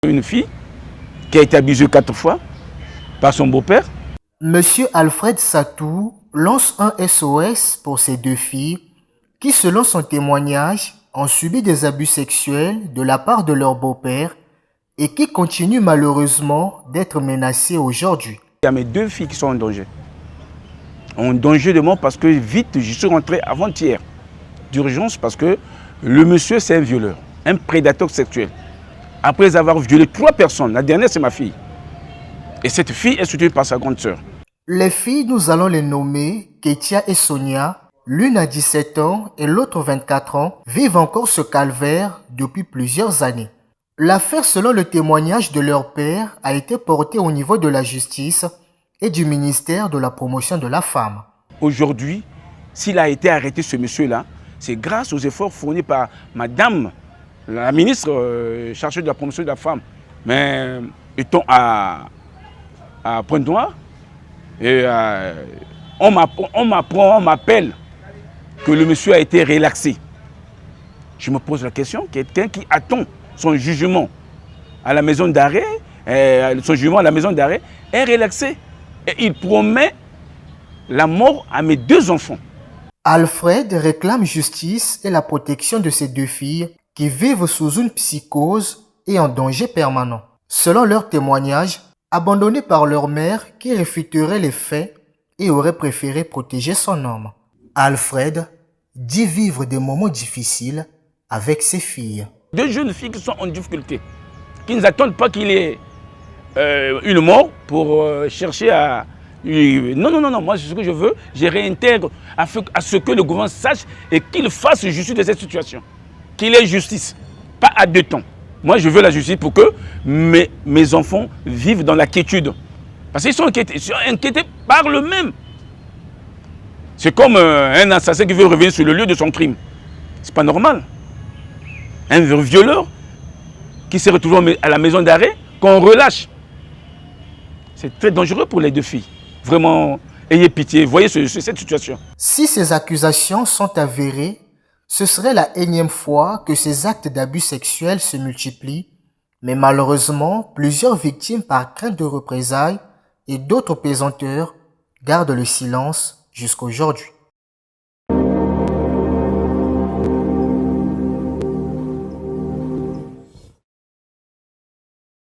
Une fille qui a été abusée 4 fois par son beau-père. Monsieur Alfred Satou lance un SOS pour ces 2 filles qui, selon son témoignage, ont subi des abus sexuels de la part de leur beau-père et qui continuent malheureusement d'être menacées aujourd'hui. Il y a mes 2 filles qui sont en danger. En danger de mort parce que vite, je suis rentré avant-hier d'urgence parce que le monsieur, c'est un violeur, un prédateur sexuel. Après avoir violé 3 personnes, la dernière, c'est ma fille. Et cette fille est soutenue par sa grande sœur. Les filles, nous allons les nommer Ketia et Sonia. L'une a 17 ans et l'autre 24 ans, vivent encore ce calvaire depuis plusieurs années. L'affaire, selon le témoignage de leur père, a été portée au niveau de la justice et du ministère de la promotion de la femme. Aujourd'hui, s'il a été arrêté, ce monsieur-là, c'est grâce aux efforts fournis par madame, la ministre chargée de la promotion de la femme. Mais étant à Pointe-Noire, et on m'appelle que le monsieur a été relaxé. Je me pose la question, quelqu'un qui attend son jugement à la maison d'arrêt, est relaxé. Et il promet la mort à mes 2 enfants. Alfred réclame justice et la protection de ces 2 filles qui vivent sous une psychose et en danger permanent. Selon leur témoignage, abandonnées par leur mère qui réfuterait les faits et aurait préféré protéger son homme. Alfred dit vivre des moments difficiles avec ses filles. 2 jeunes filles qui sont en difficulté, qui ne attendent pas qu'il y ait une mort pour chercher à... Non, moi ce que je veux, je réintègre à ce que le gouvernement sache et qu'il fasse justice de cette situation. Qu'il ait justice, pas à 2 temps. Moi je veux la justice pour que mes enfants vivent dans la quiétude. Parce qu'ils sont inquiétés par le même. C'est comme un assassin qui veut revenir sur le lieu de son crime. C'est pas normal. Un violeur qui s'est retrouvé à la maison d'arrêt, qu'on relâche. C'est très dangereux pour les 2 filles. Vraiment, ayez pitié, voyez cette situation. Si ces accusations sont avérées, ce serait la énième fois que ces actes d'abus sexuels se multiplient, mais malheureusement, plusieurs victimes par crainte de représailles et d'autres pesanteurs gardent le silence jusqu'aujourd'hui.